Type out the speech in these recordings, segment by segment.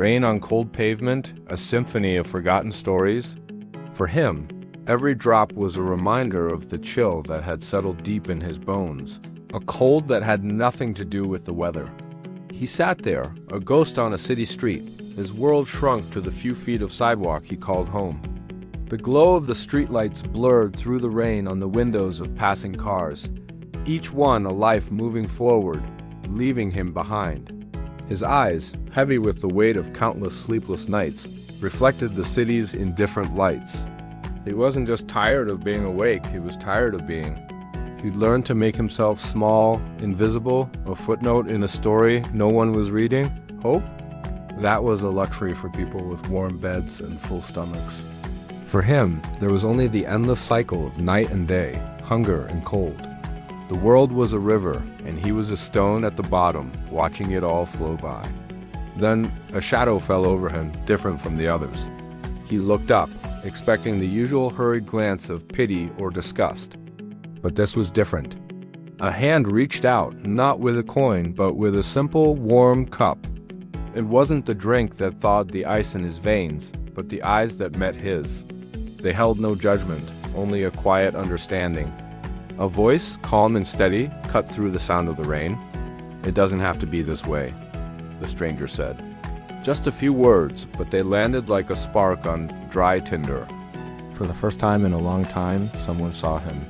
Rain on cold pavement, a symphony of forgotten stories. For him, every drop was a reminder of the chill that had settled deep in his bones, a cold that had nothing to do with the weather. He sat there, a ghost on a city street, his world shrunk to the few feet of sidewalk he called home. The glow of the streetlights blurred through the rain on the windows of passing cars, each one a life moving forward, leaving him behind. His eyes, heavy with the weight of countless sleepless nights, reflected the city's indifferent lights. He wasn't just tired of being awake, he was tired of being. He'd learned to make himself small, invisible, a footnote in a story no one was reading. Hope? That was a luxury for people with warm beds and full stomachs. For him, there was only the endless cycle of night and day, hunger and cold. The world was a river, and he was a stone at the bottom, watching it all flow by. Then a shadow fell over him, different from the others. He looked up, expecting the usual hurried glance of pity or disgust. But this was different. A hand reached out, not with a coin, but with a simple, warm cup. It wasn't the drink that thawed the ice in his veins, but the eyes that met his. They held no judgment, only a quiet understanding. A voice, calm and steady, cut through the sound of the rain. "It doesn't have to be this way," the stranger said. Just a few words, but they landed like a spark on dry tinder. For the first time in a long time, someone saw him.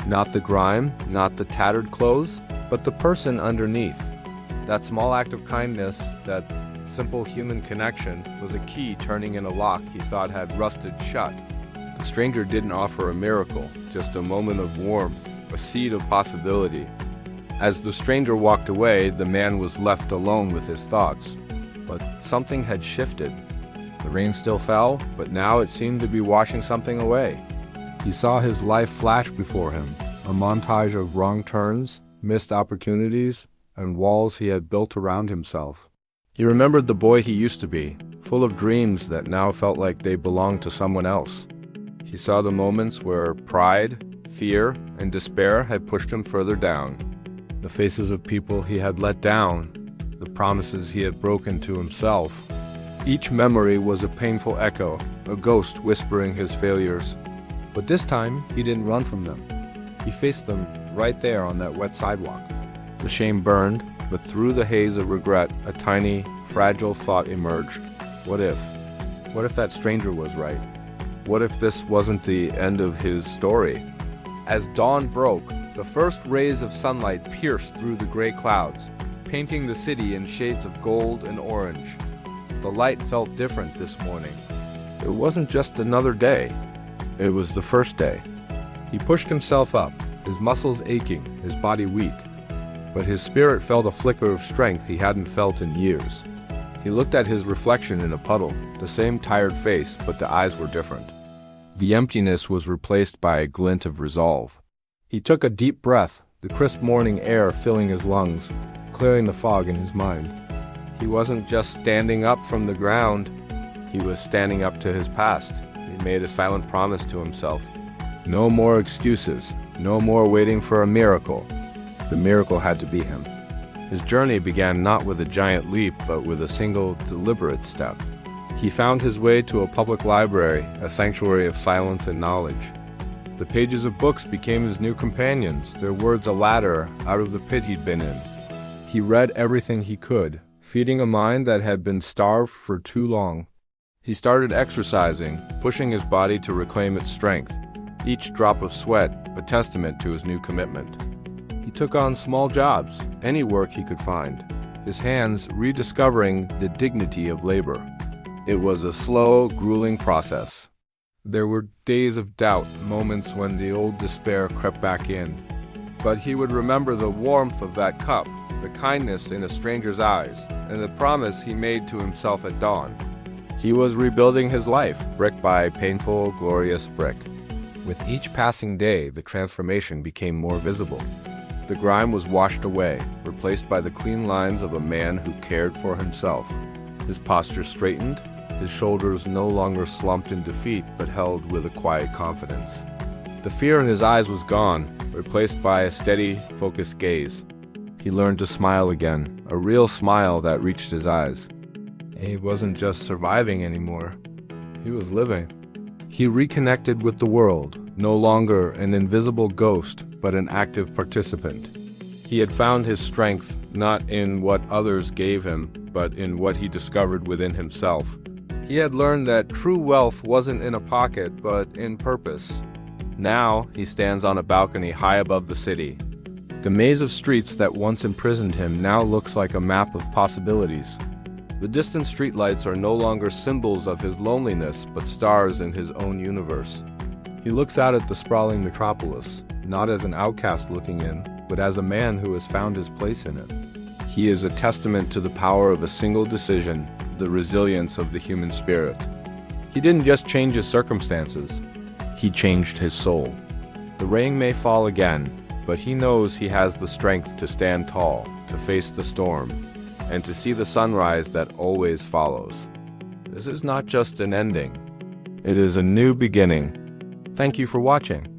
Not the grime, not the tattered clothes, but the person underneath. That small act of kindness, that simple human connection, was a key turning in a lock he thought had rusted shut. The stranger didn't offer a miracle, just a moment of warmth, a seed of possibility. As the stranger walked away, the man was left alone with his thoughts. But something had shifted. The rain still fell, but now it seemed to be washing something away. He saw his life flash before him, a montage of wrong turns, missed opportunities, and walls he had built around himself. He remembered the boy he used to be, full of dreams that now felt like they belonged to someone else. He saw the moments where pride, fear, and despair had pushed him further down. The faces of people he had let down, the promises he had broken to himself. Each memory was a painful echo, a ghost whispering his failures. But this time, he didn't run from them. He faced them right there on that wet sidewalk. The shame burned, but through the haze of regret, a tiny, fragile thought emerged. What if? What if that stranger was right? What if this wasn't the end of his story? As dawn broke, the first rays of sunlight pierced through the gray clouds, painting the city in shades of gold and orange. The light felt different this morning. It wasn't just another day. It was the first day. He pushed himself up, his muscles aching, his body weak. But his spirit felt a flicker of strength he hadn't felt in years. He looked at his reflection in a puddle, the same tired face, but the eyes were different. The emptiness was replaced by a glint of resolve. He took a deep breath, the crisp morning air filling his lungs, clearing the fog in his mind. He wasn't just standing up from the ground, he was standing up to his past. He made a silent promise to himself. No more excuses, no more waiting for a miracle. The miracle had to be him. His journey began not with a giant leap, but with a single, deliberate step. He found his way to a public library, a sanctuary of silence and knowledge. The pages of books became his new companions, their words a ladder out of the pit he'd been in. He read everything he could, feeding a mind that had been starved for too long. He started exercising, pushing his body to reclaim its strength, each drop of sweat a testament to his new commitment. He took on small jobs, any work he could find, his hands rediscovering the dignity of labor. It was a slow, grueling process. There were days of doubt, moments when the old despair crept back in. But he would remember the warmth of that cup, the kindness in a stranger's eyes, and the promise he made to himself at dawn. He was rebuilding his life, brick by painful, glorious brick. With each passing day, the transformation became more visible. The grime was washed away, replaced by the clean lines of a man who cared for himself. His posture straightened, his shoulders no longer slumped in defeat, but held with a quiet confidence. The fear in his eyes was gone, replaced by a steady, focused gaze. He learned to smile again, a real smile that reached his eyes. He wasn't just surviving anymore. He was living. He reconnected with the world, no longer an invisible ghost, but an active participant. He had found his strength not in what others gave him, but in what he discovered within himself. He had learned that true wealth wasn't in a pocket, but in purpose. Now, he stands on a balcony high above the city. The maze of streets that once imprisoned him now looks like a map of possibilities. The distant streetlights are no longer symbols of his loneliness, but stars in his own universe. He looks out at the sprawling metropolis, not as an outcast looking in, but as a man who has found his place in it. He is a testament to the power of a single decision, the resilience of the human spirit. He didn't just change his circumstances, he changed his soul. The rain may fall again, but he knows he has the strength to stand tall, to face the storm, and to see the sunrise that always follows. This is not just an ending, it is a new beginning. Thank you for watching.